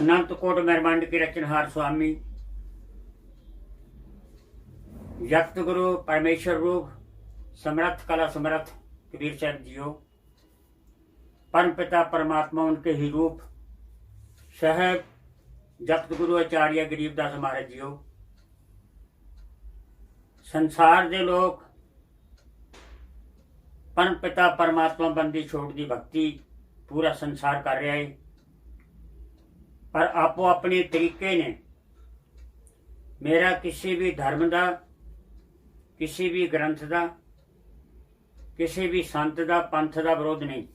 अनंत coat ब्रह्मांड के रचनहार स्वामी जगत गुरु परमेश्वर रूप समर्थ कला समर्थ कबीर साहब जियो, परम पिता परमात्मा उनके ही रूप साहब जगत गुरु आचार्य गरीबदास महाराज जियो। संसार दे लोग परम पिता परमात्मा बंदी छोड़ दी भक्ति पूरा संसार कर रहा है, पर आपो अपने तरीके ने मेरा किसी भी धर्म का, किसी भी ग्रंथ का, किसी भी संत का, पंथ का विरोध नहीं।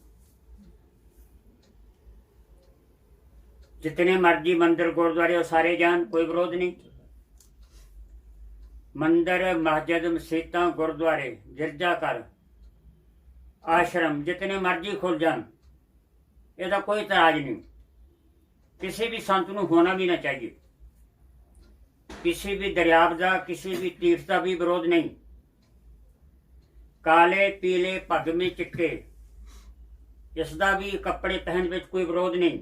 जितने मर्जी मंदिर गुरुद्वारे सारे जान, कोई विरोध नहीं। मंदिर मस्जिद मसीतां गुरुद्वारे गिरजाघर आश्रम जितने मर्जी खुल जान, इसका कोई इतराज नहीं। किसी भी संत नूं होना भी ना चाहिए। किसी भी दरियाव का, किसी भी तीर्थ का भी विरोध नहीं। काले पीले भगमे चिट्टे इसका भी कपड़े पहन में कोई विरोध नहीं।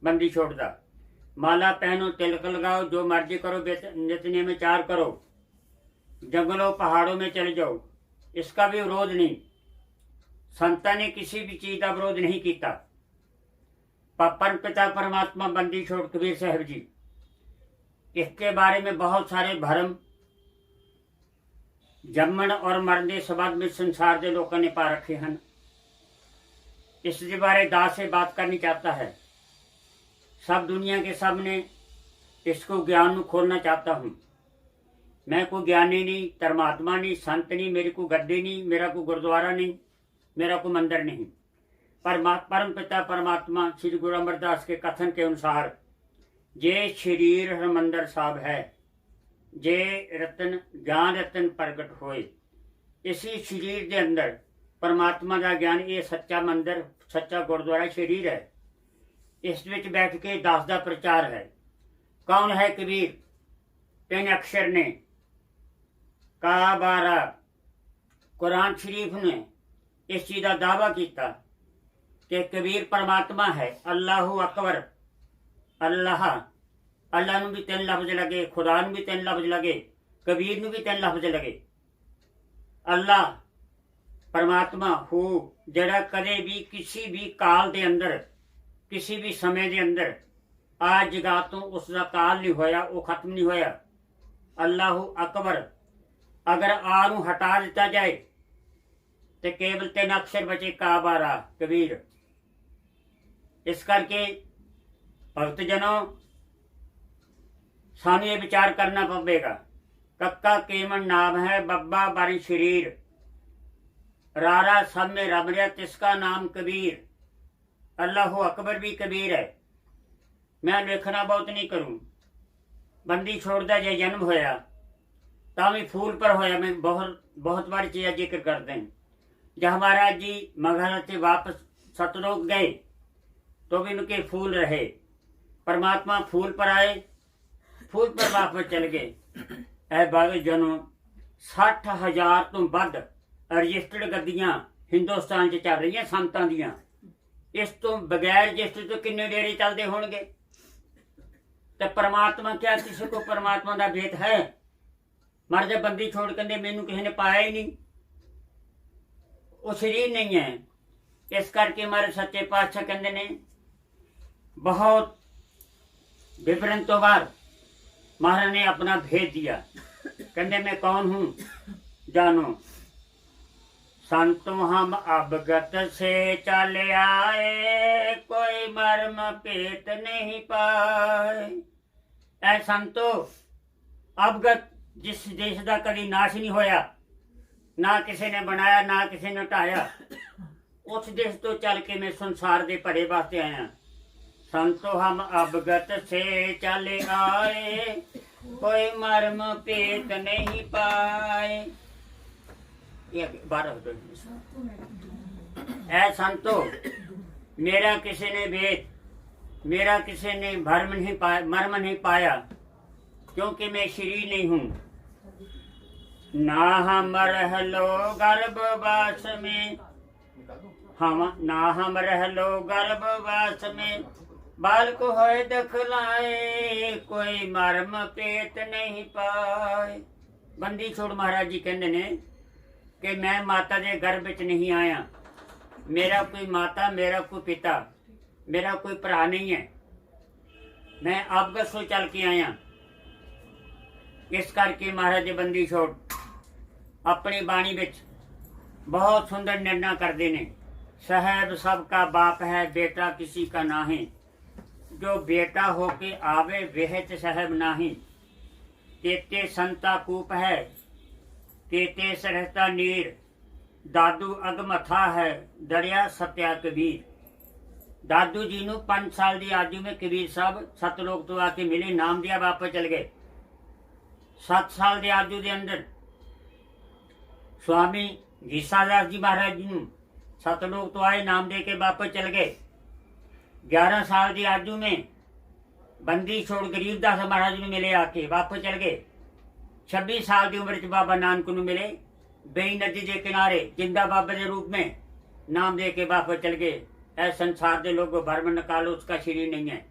बंदी छोड़दा माला पहनो, तिलक लगाओ, जो मर्जी करो, नित्य में चार करो, जंगलों पहाड़ों में चले जाओ, इसका भी विरोध नहीं। संतां ने किसी भी चीज का विरोध नहीं किया। परम पिता परमात्मा बंदी छोड़ कबीर साहब जी, इसके बारे में बहुत सारे भरम जमन और मरण के संबंध में संसार के लोगों ने पा रखे हैं। इसके बारे दास से बात करनी चाहता है। सब दुनिया के सामने इसको ज्ञान को खोलना चाहता हूँ। मैं कोई ज्ञानी नहीं, धर्मात्मा नहीं, संत नहीं, मेरी को गद्दी नहीं, मेरा को गुरुद्वारा नहीं, मेरा को मंदिर नहीं। परम पिता परमात्मा श्री गुरु अमरदास के कथन के अनुसार जे शरीर हरमंदर साहब है, जे रतन ज्ञान रतन प्रगट होए, इसी शरीर के अंदर परमात्मा का ज्ञान, ये सच्चा मंदिर सच्चा गुरुद्वारा शरीर है। इस विच बैठ के दास का प्रचार है। कौन है कबीर? 3 अक्षर ने का बारा कुरान शरीफ ने इस चीज का दावा किया कि कबीर परमात्मा है। अल्लाहु अकबर, अल्लाह अल्लाह नूं भी 3 लफ्ज लगे, खुदा नूं भी 3 लफ्ज लगे, कबीर नूं भी 3 लफ्ज लगे। अल्लाह परमात्मा हो जड़ा कदे भी किसी भी काल दे अंदर, किसी भी समय दे अंदर आज जगह तो उसका काल नहीं होया, वो खत्म नहीं होया। अल्लाहु अकबर अगर आ नूं हटा दिता जाए तो केवल 3 अक्षर बचे, का बारा कबीर। इस करके भक्त जनों सानू ये विचार करना पवेगा। कक्का केमन नाम है, बब्बा बारी शरीर, रारा सब में रब रहा, तिसका नाम कबीर। अल्लाह अकबर भी कबीर है। मैं लिखना बहुत नहीं करूं। बंदी छोड़दा जे जन्म होया तामी फूल पर होया। मैं बहुत बार चीज़ जिक्र करते हैं। जब महाराज जी मगहर से वापस सतलोक गए तो भी उनके फूल रहे। परमात्मा फूल पर आए, फूल पर वापस चल गए। ऐ बागे जनों 60,000 तो वध रजिस्टर्ड गद्दियां हिंदुस्तान च चल रही संतां दियां। इस तो बगैर रजिस्टर तो किन्ने डेरे चलते होणगे। तो परमात्मा क्या किसी को परमात्मा का भेद है? मर जा बंदी छोड़ कहते मैनू किसी ने पाया ही नहीं, वो शरीर नहीं है। इस करके हमारे सच्चे पातशाह कहते ने बहुत विवरण तो बाद महाराज ने अपना भेद दिया। कहते मैं कौन हूं जानो। संतों हम अवगत से चले आए, कोई मर्म पेत नहीं पाए। ऐ संतो अवगत जिस देश का कभी नाश नहीं होया, ना किसी ने बनाया ना किसी ने ढाया, उस देश तो चल के मैं संसार के भले वास्ते आया। संतो हम अवगत से चले आए, कोई मर्म पेत नहीं पाए। ऐ संतो मेरा किसी ने भेद, मेरा किसी ने भरम नहीं पाया, मर्म नहीं पाया, क्योंकि मैं शरीर नहीं हूं। ना हम रह लो गर्भवास में, हम ना हम रह लो गर्भवास में, बाल को होए दखलाए कोई मरम पेत नहीं पाए। बंदी छोड़ महाराज जी कहते ने कि मैं माता के गर्भ विच नहीं आया, मेरा कोई माता, मेरा कोई पिता, मेरा कोई भरा नहीं है, मैं आपगत सो चल के आया। इस करके महाराज जी बंदी छोड़ अपनी बाणी विच बहुत सुंदर निर्णय करते ने। साहब सबका बाप है, बेटा किसी का नाही, जो बेटा होके आवे वह साहब नाही। तेते संता कूप है, तेते सरहता नीर, दादू अगमथा है, दरिया सत्या कबीर। दादू जी नू 5 साल की आयु में कबीर साहब सतलोक तो आके मिले, नाम दिया, वापस चल गए। 7 साल की आयु के अंदर स्वामी घीसादास जी महाराज जी नू सतलोक तो आए, नाम दे के वापस चल गए। 11 साल की आयु में बंदी छोड़ गरीबदास महाराज नू मिले, आके वापस चल गए। 26 साल की उम्र च बाबा नानक नू मिले, बेई नदी के किनारे जिंदा बाबा के रूप में, नाम दे के वापस चल गए। ऐ संसार के लोगों भरम निकालो, उसका शरीर नहीं है।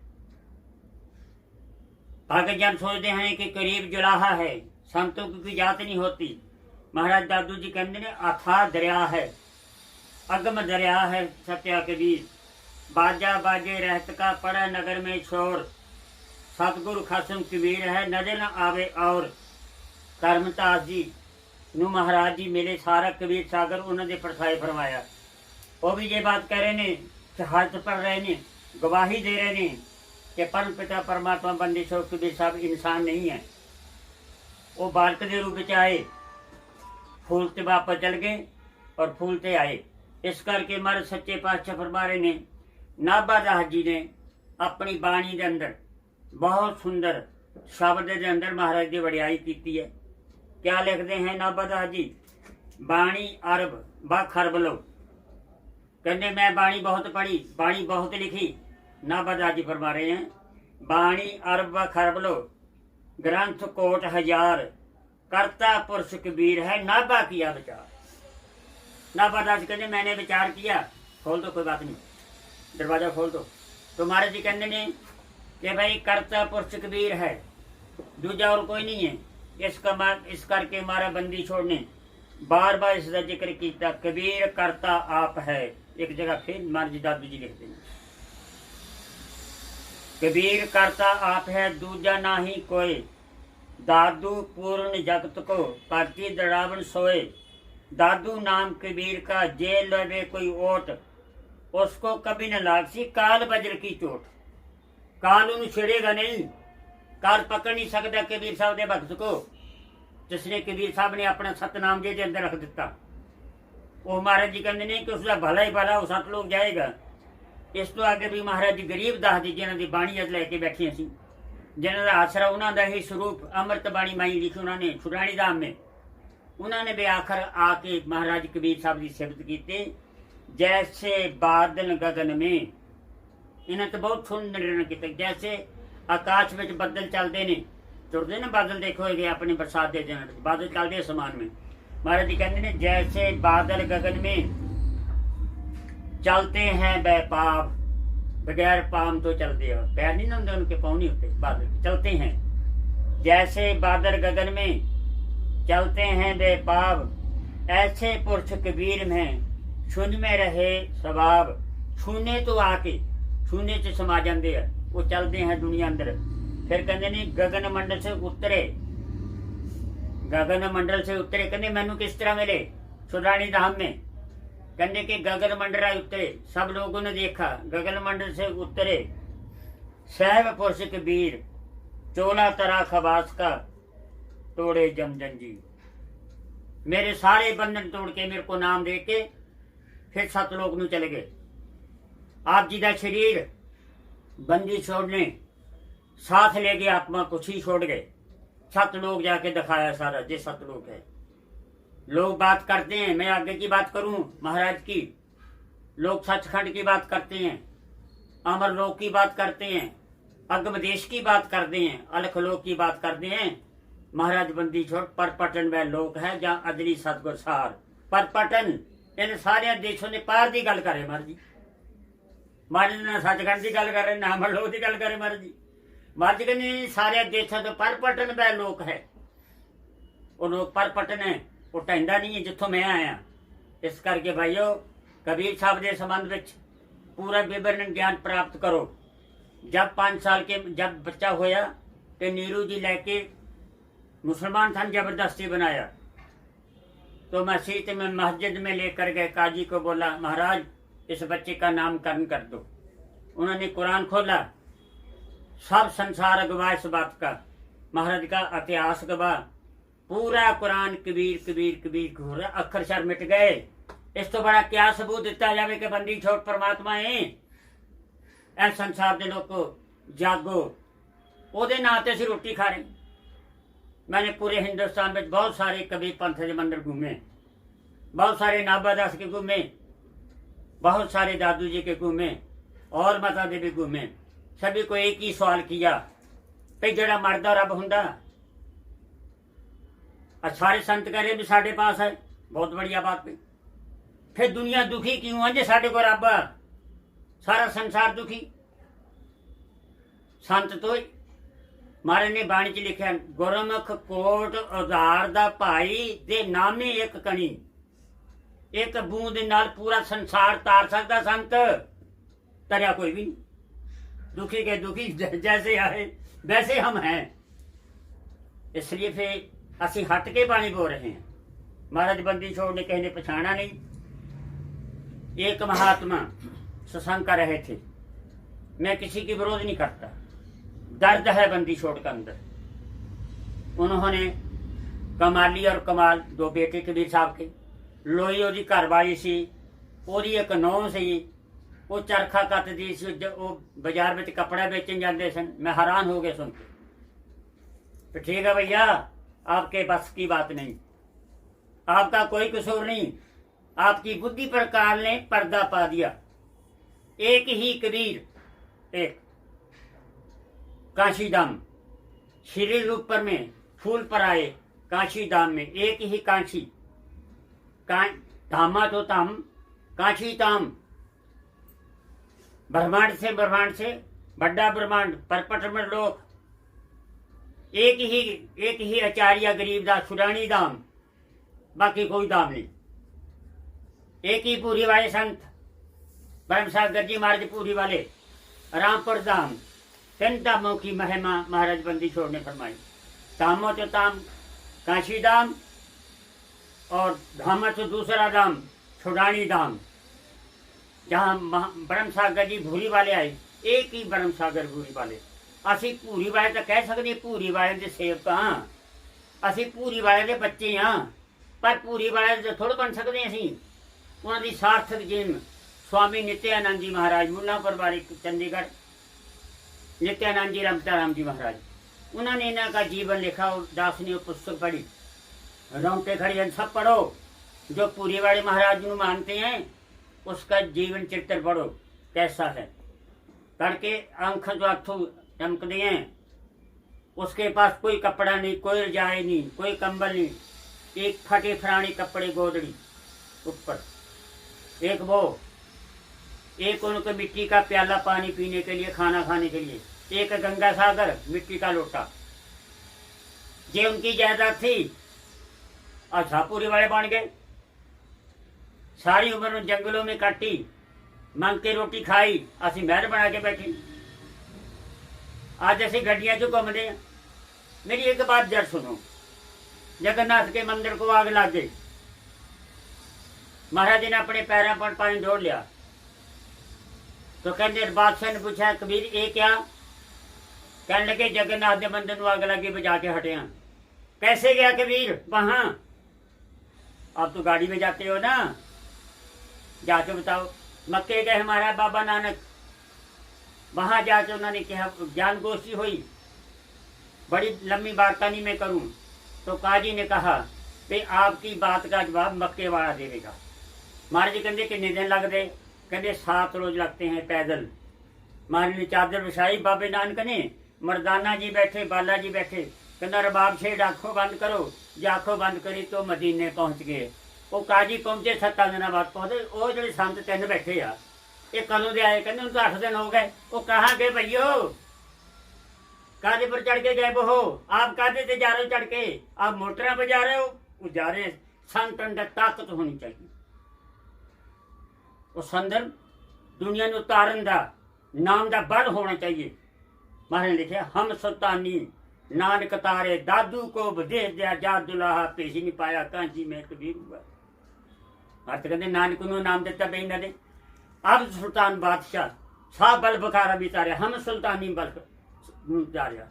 भगत जन सोचते हैं कि करीब जुलाहा है, संतों की कोई जात नहीं होती। महाराज दादू जी कहते ने अथाह दरिया है, अगम दरिया है सत्या कबीर। बाजा बाजे रहत का पड़ा नगर में शोर, सतगुरु खसम कबीर है, नजर न आवे और। धर्मदास जी नू महाराज जी मिले, सारा कबीर सागर उन्होंने परछाई फरमाया। वो भी ये बात कह रहे ने, हाथ पढ़ रहे ने, गवाही दे रहे ने कि परम पिता परमात्मा बंदी छोड़ कबीर साहब इंसान नहीं है। वो बालक के रूप में आए, फूलते वापस चल गए और फूलते आए। इस करके हमारे सच्चे पातशाह फरमा रहे ने, नाभा दास जी ने अपनी बाणी के अंदर बहुत सुंदर शब्द के अंदर महाराज की वड़ियाई की है। क्या लिखते हैं नाभा दास जी? बाणी अरब व खरब लो। कहते मैं बाणी बहुत पढ़ी, बाणी बहुत लिखी। नाभा दास जी फरमा रहे हैं, बाणी अरब व खरब लो, ग्रंथ कोट हजार, करता पुरुष कबीर है, नाभा किया विचार। नाभा दास कहते मैंने विचार किया। खोल दो, कोई बात नहीं, दरवाजा खोल दो। तो महाराज जी कहते ने कि भाई करता पुरुष कबीर है, दूजा और कोई नहीं है। इस करके हमारा बंदी छोड़ने बार बार इसका जिक्र किया, कबीर करता आप है। एक जगह फिर महाराज जी दादू जी लिखते हैं, कबीर करता आप है, दूजा ना ही कोई। दादू पूर्ण जगत को पाती दड़ावन सोए। दादू नाम कबीर का, जेल लवे कोई ओट, उसको कभी न लागसी काल बजर की चोट। काल उन्हें छेड़ेगा नहीं, काल पकड़ नहीं सकता कबीर साहब के भगत को, जिसने कबीर साहब ने अपना सतनाम जे अंदर रख दिता। वो महाराज जी कहते नहीं कि उसका भला ही भला वो सतलोक जाएगा। इस तो आगे भी महाराज जी गरीब दास जी जिन्हों की बाणी अज लैके बैठे सी, जिन्हों का आसरा उन्होंने ही स्वरूप अमृत बाणी माई लिखी उन्होंने छुड़ानी धाम में। उन्होंने भी आखिर आके महाराज कबीर साहब की सिफत की, जैसे बादल गगन में। इन्हें तो बहुत सुंदर निर्णय किया, जैसे आकाश में बदल चलते ने, तुरते ना बादल, देखो अपने बरसात के दिन बादल चलते आसमान में। महाराज जी कहते हैं जैसे बादल गगन में चलते हैं बेपाव, बगैर पाम तो चलते हो, पैर नहीं होते उनके, पाँव नहीं होते, बादल चलते हैं। जैसे बादल गगन में चलते हैं बेपाव, ऐसे पुरुष कबीर में छुन में रहे स्वभाव। छूने तो आके छूने से समा जाते हैं, वो चलते हैं दुनिया अंदर। फिर कहते नहीं गगन मंडल से उतरे, गगन मंडल से उतरे। कहते मैनू किस तरह मिले? छुड़ानी धाम में। कहते कि गगन मंडल उतरे, सब लोगों ने देखा, गगन मंडल से उतरे सहब पुरुष कबीर, चोला तरा खबास का तोड़े जमजन जी। मेरे सारे बंधन तोड़ के मेरे को नाम दे के फिर सतलोक नू चले गए। आप जी का शरीर बंदी छोड़ने साथ ले गए, आत्मा कुछ ही छोड़ गए। सतलोक जाके दिखाया सारा, जे सतलोक है। लोग बात करते हैं, मैं आगे की बात करूं महाराज की, लोग सचखंड की बात करते हैं, अमरलोक की बात करते हैं, अगम देश की बात करते हैं, अलखलोक की बात करते हैं। महाराज बंदी छोड़ परपटन वह लोक है जहां अदली सतगुर सार। परपटन इन सारे देशों ने पार की गल करे महाराज जी। महाराज ना सचखंड की गल कर रहे ना मरलोक की गल करे महाराज जी। महाराज जी कहने सारे देशों तो परपटन वह लोक है, वो लोग परपटन है, वो टेंदा नहीं है जिथों मैं आया। इस करके भाइयों कबीर साहब के संबंध में पूरा विवरण ज्ञान प्राप्त करो। जब 5 साल के जब बच्चा होया तो नीरू जी लेके मुसलमान था, जबरदस्ती बनाया तो मस्जिद में मस्जिद में लेकर गए, काजी को बोला महाराज इस बच्चे का नामकरण कर दो। उन्होंने कुरान खोला, सब संसार गवाह इस बात का, महाराज का इतिहास गवाह, पूरा कुरान कबीर कबीर कबीर घोरा अक्षर शर मिट गए। इस तो बड़ा क्या सबूत दिता जाए कि बंदी छोड़ परमात्मा है। ऐ संसार के लोगों जागो, ओदे नां ते असीं रोटी खा रहे। मैंने पूरे हिंदुस्तान में बहुत सारे कबीर पंथ के मंदिर घूमे, बहुत सारे नाभा दास के घूमे, बहुत सारे दादू जी के घूमे और माता दे भी घूमे। सभी को एक ही सवाल किया कि जड़ा मरदा रब हुंदा। सारे संत कह रहे भी साढ़े पास है, बहुत बढ़िया बात है। फिर दुनिया दुखी क्यों है जे साढ़े को रब आ, सारा संसार दुखी। संत तो महाराज ने बाणी च लिखा, गुरमुख कोट उधार दा भाई दे नामे एक कणी, एक बूंद नाल पूरा संसार तार सकता संत, तरया कोई भी नहीं। दुखी के दुखी जैसे आए वैसे हम हैं। इसलिए फिर असी हट के पानी बोल रहे हैं। महाराज बंदी छोड़ ने किसी ने पछाना नहीं। एक महात्मा सत्संग कर रहे थे, मैं किसी की विरोध नहीं करता, दर्द है बंदी छोड़ के अंदर। उन्होंने कमाली और कमाल दो बेटे कबीर साहब के, लोई ओदी घरवाली सी, ओदी एक नौं सी, वो चरखा कतदी सी, वो बाजार में कपड़ा बेचन जाते सन। मैं हैरान हो गया सुन के। तो ठीक है भैया, आपके बस की बात नहीं, आपका कोई कसूर नहीं, आपकी बुद्धि पर काल ने पर्दा पा दिया। एक ही कबीर, एक काशीधाम श्री रूप पर में फूल पर आए, काशीधाम में एक ही काशी, धामा तो धाम, काशी धाम, ब्रह्मांड से बड़ा ब्रह्मांड, परपट में लोक, एक ही आचार्य गरीब दास सुरानी धाम, बाकी कोई धाम नहीं। एक ही पूरी वाले संत ब्रह्म सागर जी महाराज पूरी वाले, रामपुर धाम, 3 धामों की महिमा महाराज बंदी छोड़ ने फरमाई। धामों तो धाम काशी धाम और धाम तो दूसरा धाम छुड़ानी धाम, जहाँ ब्रह्म सागर जी भूरी वाले आए, एक ही ब्रह्म सागर भूरी वाले। असी भूरी वाले तो कह सकते भूरी वाले के सेवक हाँ, असी भूरी वाले के बच्चे हाँ, पर भूरी वाले थोड़े बन सकते असी। उन्होंने सार्थक जिम स्वामी नित्यानंद जी महाराज मुल्लापुर वाली चंडीगढ़, नित्यानंद जी रमता राम जी महाराज, उन्होंने इन्हों का जीवन लिखा और दासनी पुस्तक पढ़ी, रोंगटे खड़े सब पढ़ो। जो पूरी वाले महाराज को मानते हैं उसका जीवन चित्र पढ़ो कैसा है। करके आंख जो अथू चमकते हैं, उसके पास कोई कपड़ा नहीं, कोई रजाई नहीं, कोई कंबल नहीं, एक फटे फरानी कपड़े गोदड़ी ऊपर, एक वो, एक उनको मिट्टी का प्याला पानी पीने के लिए, खाना खाने के लिए, एक गंगा सागर मिट्टी का लोटा। ये उनकी जायदाद थी। अच्छा पूरी वाले बन गए, सारी उम्र जंगलों में काटी, मांग के रोटी खाई, असी महल बना के बैठी, आज ऐसी गड्डियां जो घूमते हैं। मेरी एक बात जर सुनो, जगन्नाथ के मंदिर को आग लग गई, महाराज जी ने अपने पैरों पर पानी ढोल लिया, तो कहते बादशाह ने पूछा कबीर ये क्या? कहने लगे जगन्नाथ के मंदिर को आग लगी, बजा के हटे। कैसे गया कबीर वहां? आप तो गाड़ी में जाते हो ना, जाके बताओ। मक्के गए हमारा बाबा नानक, वहां जाके उन्होंने कहा, ज्ञान गोष्ठी हुई, बड़ी लंबी वार्ता नहीं मैं करूं, तो काजी ने कहा कि आपकी बात का जवाब मक्के वाला देगा। महाराज जी कहते कितने दिन लगते? कहते 7 रोज लगते हैं पैदल। महाराज ने चादर बिछाई, बाबे नानक ने, मर्दाना जी बैठे, बाला जी बैठे, कहना रबाब शेठ आंखों बंद करो, जो आंखों बंद करी तो मदीने पहुंच गए। वो काजी पहुंचे 7 दिन बाद पहुंचे। वो जो संत 3 बैठे आ, ये कदों दे आए, कहते उनको 8 दिन हो गए। वो कहाँ गए भैयो, कादे पर चढ़ के गए हो आप, कादे से जा रहे हो चढ़ के, आप मोटरा पर जा रहे हो, वो जा रहे हैं। संत अंदर ताकत होनी चाहिए, उस अंदर दुनिया ਨੂੰ ਉਤਾਰਨ ਦਾ ਨਾਮ ਦਾ ਬਲ ਹੋਣਾ चाहिए। महाराज ने लिखा हम सुल्तानी नानक तारे दादू को विदेश दिया जा दुलाहा पेश नहीं पाया कांची में कबीर हुआ। अर्थ कहते नानक ਨੂੰ नाम ਦਿੱਤਾ ਬਈ ਇਹਨਾਂ ਨੇ। अब सुल्तान बादशाह साह बल बखारा भी तारे, हम सुल्तानी बल जा रहा।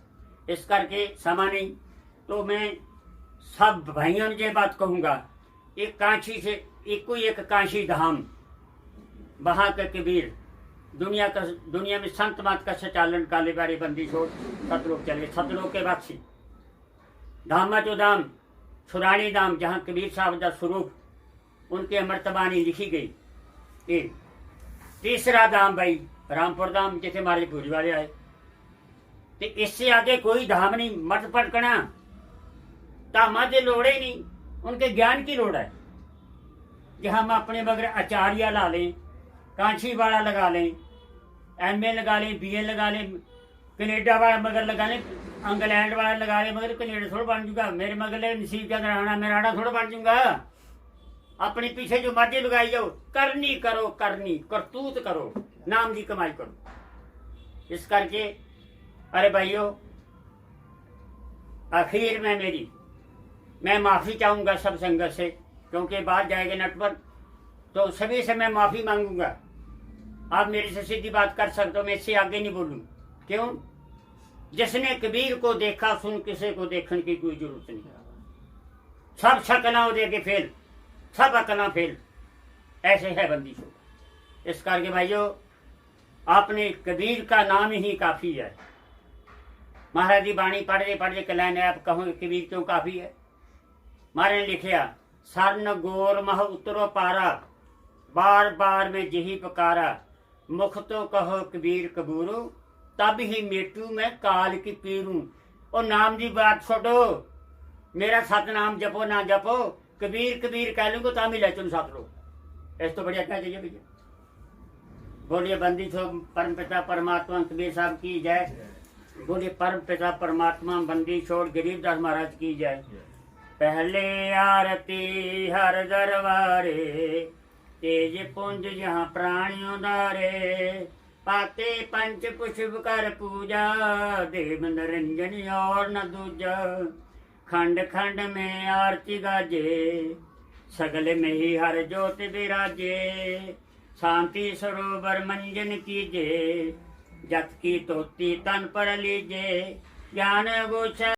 इस करके समा नहीं तो मैं सब भाइयों ने ये बात कहूँगा, एक कांची से एक कांची धाम, वहाँ का कबीर दुनिया में संत मत का संचालन काले बारी बंदी छोड़ सतलोक चले, सतलोक के वासी धामा चो धाम छुरानी धाम, जहाँ कबीर साहब का स्वरूप उनके अमृतबानी लिखी गई। एक तीसरा धाम भाई रामपुर धाम, जिसे हमारे भूरी वाले आए। तो इससे आगे कोई धाम नहीं, मत पटकना, धामा की लोड़ ही नहीं, उनके ज्ञान की लोड़ है। जहाँ हम अपने मगर आचार्य ला लें, कांची वाला लगा लें, MA लगा लें, BA लगा लें, कनेडा वाला मगर लगा लें, इंग्लैंड वाला लगा लें, मगर कनेडा थोड़ा बन जूगा। मेरे मगर नसीब का राणा मैं राणा थोड़ा बन जूंगा। अपने पीछे जो मर्जी लगाई जाओ, करनी करो, करनी करतूत करो, नाम की कमाई करो। इस करके अरे भाइयों, आखिर में मैं माफ़ी चाहूँगा सब संगत से, क्योंकि बाहर जाएंगे नट पर तो सभी से मैं माफ़ी मांगूंगा। आप मेरे से सीधी बात कर सकते हो, मैं इससे आगे नहीं बोलूँ। क्यों? जिसने कबीर को देखा सुन किसी को देखने की कोई जरूरत नहीं। सब शकना दे के फेल, सब अकला फेल, ऐसे है बंदी छोड़। इस करके भाइयों, आपने कबीर का नाम ही काफ़ी है। महाराज की बाणी पढ़ते कलैन आप कहो कबीर क्यों काफ़ी है। महाराज ने लिखिया सरन गोर मह उतरो पारा, बार बार में जही पुकारा, मुख तो कहो कबीर कबूरू, तब ही मेटू मैं काल की पीरू। और नाम की बात छोड़ो, मेरा सतनाम जपो ना जपो, कबीर कबीर कह लूंगा तो ले चलो साथ लोग। इस तो बढ़िया क्या चाहिए भैया। बोलिए बंदी छो परम पिता परमात्मा कबीर साहब की जय। बोलिए परम पिता परमात्मा बंदी छोड़ गरीबदास महाराज की जय। पहले आरती हर दरबारे, तेज पुंज जहाँ प्राणियों दारे, पाते पंच पुष्प कर पूजा, देव निरंजन और न दूजा। खंड खंड में आरती गाजे, सगल में ही हर ज्योत विराजे। शांति सरोवर मंजन कीजे, जत की तोती तन पर लीजे। ज्ञान गोचा